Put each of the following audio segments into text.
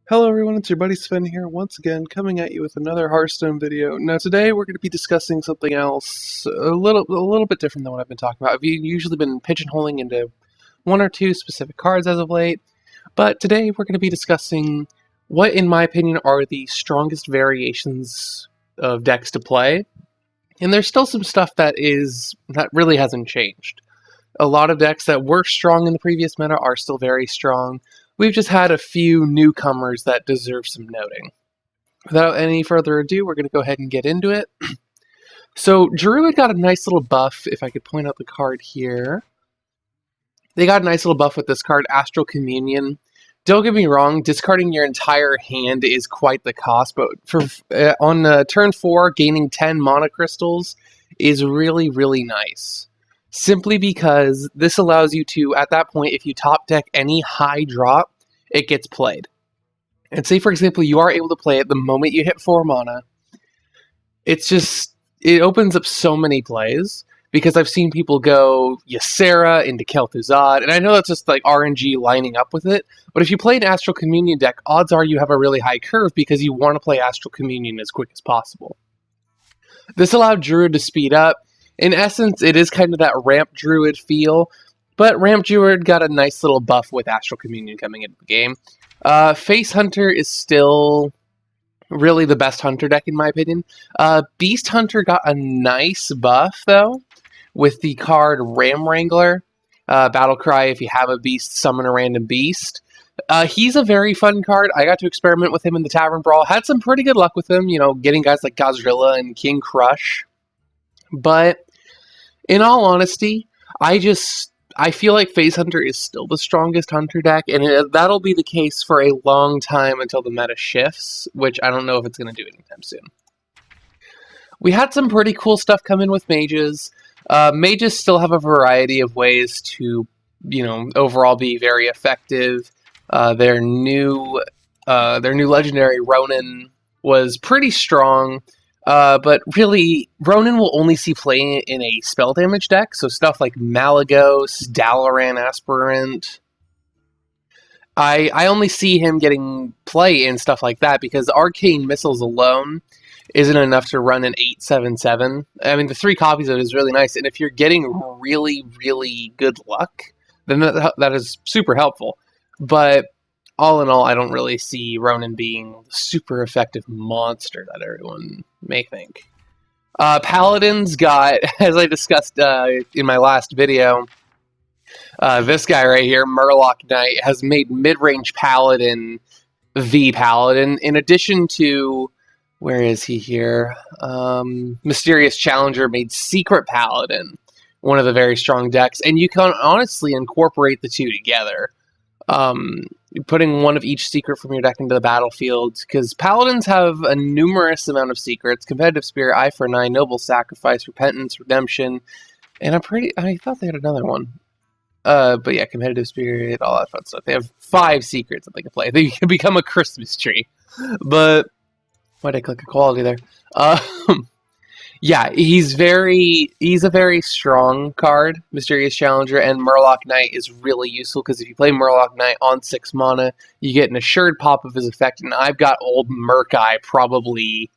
Hello everyone, it's your buddy Sven here, once again coming at you with another Hearthstone video. Now today we're going to be discussing something else a little bit different than what I've been talking about. I've usually been pigeonholing into one or two specific cards as of late, but today we're going to be discussing what, in my opinion, are the strongest variations of decks to play. And there's still some stuff that really hasn't changed. A lot of decks that were strong in the previous meta are still very strong. We've just had a few newcomers that deserve some noting. Without any further ado, we're going to go ahead and get into it. So, Druid got a nice little buff, if I could point out the card here. They got a nice little buff with this card, Astral Communion. Don't get me wrong, discarding your entire hand is quite the cost, but on turn 4, gaining 10 mana crystals is really, really nice. Simply because this allows you to, at that point, if you top deck any high drop, it gets played. And say, for example, you are able to play it the moment you hit 4 mana. It opens up so many plays, because I've seen people go Ysera into Kel'Thuzad, and I know that's just like RNG lining up with it, but if you play an Astral Communion deck, odds are you have a really high curve because you want to play Astral Communion as quick as possible. This allowed Druid to speed up. In essence, it is kind of that Ramp Druid feel, but Ramp Druid got a nice little buff with Astral Communion coming into the game. Face Hunter is still really the best Hunter deck in my opinion. Beast Hunter got a nice buff, though, with the card Ram Wrangler. Battle Cry, if you have a beast, summon a random beast. He's a very fun card. I got to experiment with him in the Tavern Brawl. Had some pretty good luck with him, getting guys like Gazrilla and King Crush. But in all honesty, I feel like Face Hunter is still the strongest Hunter deck, and that'll be the case for a long time until the meta shifts, which I don't know if it's going to do anytime soon. We had some pretty cool stuff come in with mages. Mages still have a variety of ways to, overall be very effective. Their new legendary Ronin was pretty strong. But really, Ronin will only see play in a spell damage deck, so stuff like Malagos, Dalaran Aspirant. I only see him getting play in stuff like that because Arcane Missiles alone isn't enough to run an 8/7/7. I mean, the 3 copies of it is really nice, and if you're getting really, really good luck, then that is super helpful. But all in all, I don't really see Ronin being the super effective monster that everyone may think. Paladins got, as I discussed in my last video, this guy right here, Murloc Knight, has made mid-range Paladin the Paladin, in addition to, where is he here? Mysterious Challenger made Secret Paladin one of the very strong decks, and you can honestly incorporate the two together. Putting one of each secret from your deck into the battlefield, because Paladins have a numerous amount of secrets: Competitive Spirit, Eye for an Eye, Noble Sacrifice, Repentance, Redemption, and I thought they had another one. But yeah, Competitive Spirit, all that fun stuff. They have 5 secrets that they can play. They can become a Christmas tree. But why'd I click equality there? Yeah, he's a very strong card, Mysterious Challenger, and Murloc Knight is really useful because if you play Murloc Knight on 6 mana, you get an assured pop of his effect, and I've got old Murk-Eye probably,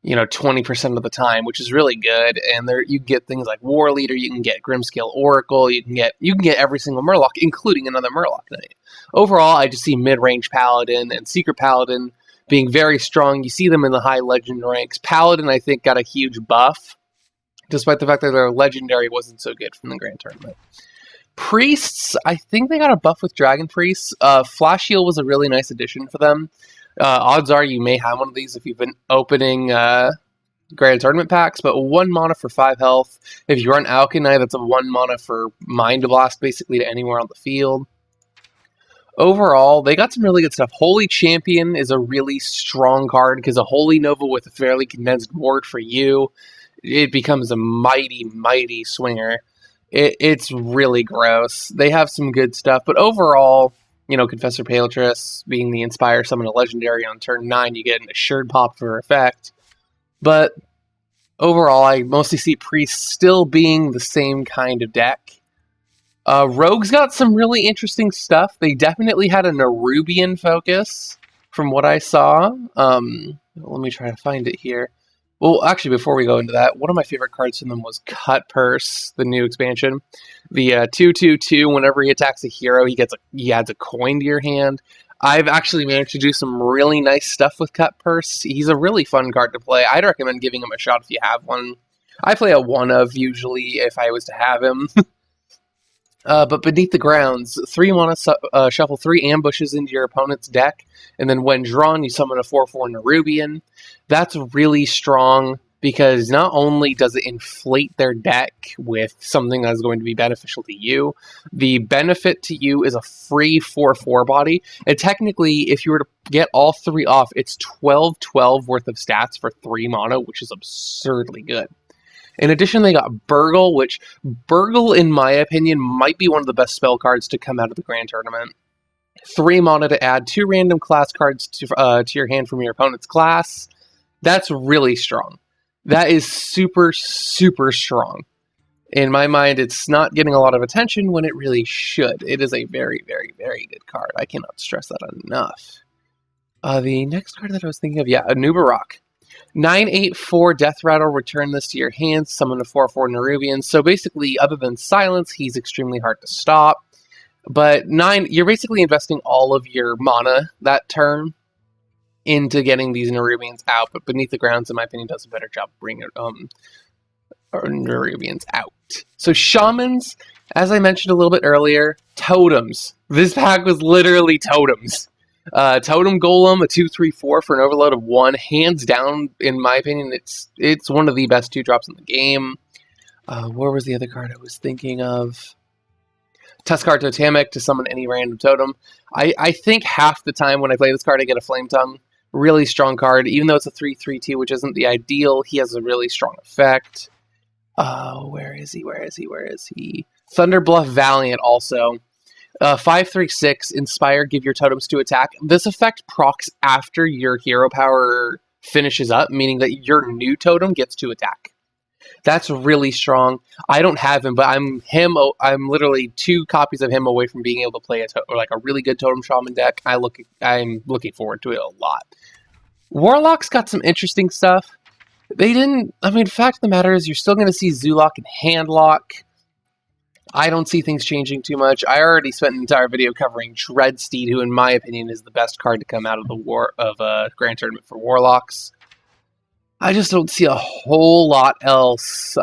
20% of the time, which is really good, and there you get things like War Leader, you can get Grimscale Oracle, you can get every single Murloc, including another Murloc Knight. Overall, I just see mid-range Paladin and Secret Paladin being very strong. You see them in the high legend ranks. Paladin, I think, got a huge buff, despite the fact that their legendary wasn't so good from the Grand Tournament. Priests, I think they got a buff with Dragon Priests. Flash Heal was a really nice addition for them. Odds are you may have one of these if you've been opening Grand Tournament packs, but 1 mana for 5 health. If you run Alchemy, that's a 1 mana for Mind Blast, basically to anywhere on the field. Overall, they got some really good stuff. Holy Champion is a really strong card because a Holy Nova with a fairly condensed ward for you, it becomes a mighty, mighty swinger. It's really gross. They have some good stuff, but overall, Confessor Paletress being the Inspire Summon a Legendary on turn 9, you get an assured pop for effect. But overall, I mostly see Priests still being the same kind of deck. Rogue's got some really interesting stuff. They definitely had a Nerubian focus. from what I saw. Let me try to find it here. Well, actually, before we go into that, one of my favorite cards from them was Cut Purse, the new expansion. The 2/2/2. Whenever he attacks a hero, he adds a coin to your hand. I've actually managed to do some really nice stuff with Cut Purse. He's a really fun card to play. I'd recommend giving him a shot if you have one. I play a 1-of usually if I was to have him. But Beneath the Grounds, 3 mana, shuffle 3 ambushes into your opponent's deck, and then when drawn, you summon a 4/4 Nerubian. That's really strong because not only does it inflate their deck with something that's going to be beneficial to you, the benefit to you is a free 4/4 body. And technically, if you were to get all 3 off, it's 12/12 worth of stats for 3 mana, which is absurdly good. In addition, they got Burgle, which Burgle, in my opinion, might be one of the best spell cards to come out of the Grand Tournament. 3 mana to add 2 random class cards to your hand from your opponent's class. That's really strong. That is super, super strong. In my mind, it's not getting a lot of attention when it really should. It is a very, very, very good card. I cannot stress that enough. The next card that I was thinking of, yeah, Anubarak. 9/8/4 Death Rattle, return this to your hand, summon a 4/4 Nerubian. So basically, other than silence, he's extremely hard to stop. But 9, you're basically investing all of your mana that turn into getting these Nerubians out. But Beneath the Grounds, in my opinion, does a better job bringing Nerubians out. So Shamans, as I mentioned a little bit earlier, totems. This pack was literally totems. Totem Golem, a 2/3/4 for an overload of 1. Hands down, in my opinion, it's one of the best 2-drops in the game. Where was the other card I was thinking of? Tuskar Totemic to summon any random totem. I think half the time when I play this card, I get a Flame Tongue. Really strong card. Even though it's a 3/3/2, which isn't the ideal, he has a really strong effect. Where is he? Thunderbluff Valiant also. 5/3/6, Inspire, give your totems to attack. This effect procs after your hero power finishes up, meaning that your new totem gets to attack. That's really strong. I don't have him, but I'm literally 2 copies of him away from being able to play a really good Totem Shaman deck. I'm looking forward to it a lot. Warlock's got some interesting stuff. The fact of the matter is you're still going to see Zoolock and Handlock. I don't see things changing too much. I already spent an entire video covering Dreadsteed, who in my opinion is the best card to come out of the Grand Tournament for Warlocks. I just don't see a whole lot else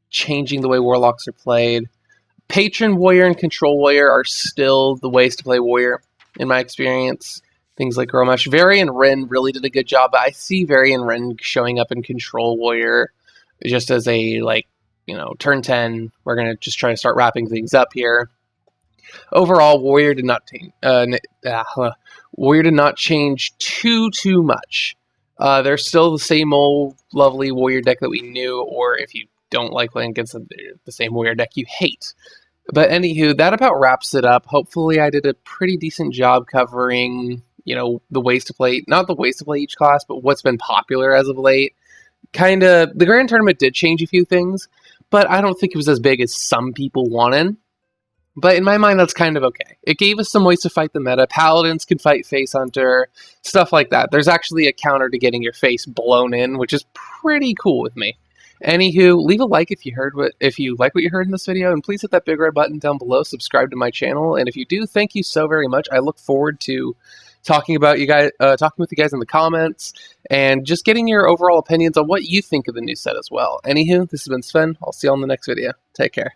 changing the way Warlocks are played. Patron Warrior and Control Warrior are still the ways to play Warrior, in my experience. Things like Gromesh. Varian Wren really did a good job, but I see Varian Wren showing up in Control Warrior just as a, turn 10, we're going to just try to start wrapping things up here. Overall, Warrior did not change too much. They're still the same old lovely Warrior deck that we knew, or if you don't like playing against the same Warrior deck you hate. But anywho, that about wraps it up. Hopefully I did a pretty decent job covering, the ways to play, not the ways to play each class, but what's been popular as of late. The Grand Tournament did change a few things, but I don't think it was as big as some people wanted. But in my mind, that's kind of okay. It gave us some ways to fight the meta. Paladins can fight Face Hunter, stuff like that. There's actually a counter to getting your face blown in, which is pretty cool with me. Anywho, leave a like if you like what you heard in this video, and please hit that big red button down below. Subscribe to my channel, and if you do, thank you so very much. I look forward to talking with you guys in the comments, and just getting your overall opinions on what you think of the new set as well. Anywho, this has been Sven. I'll see you on the next video. Take care.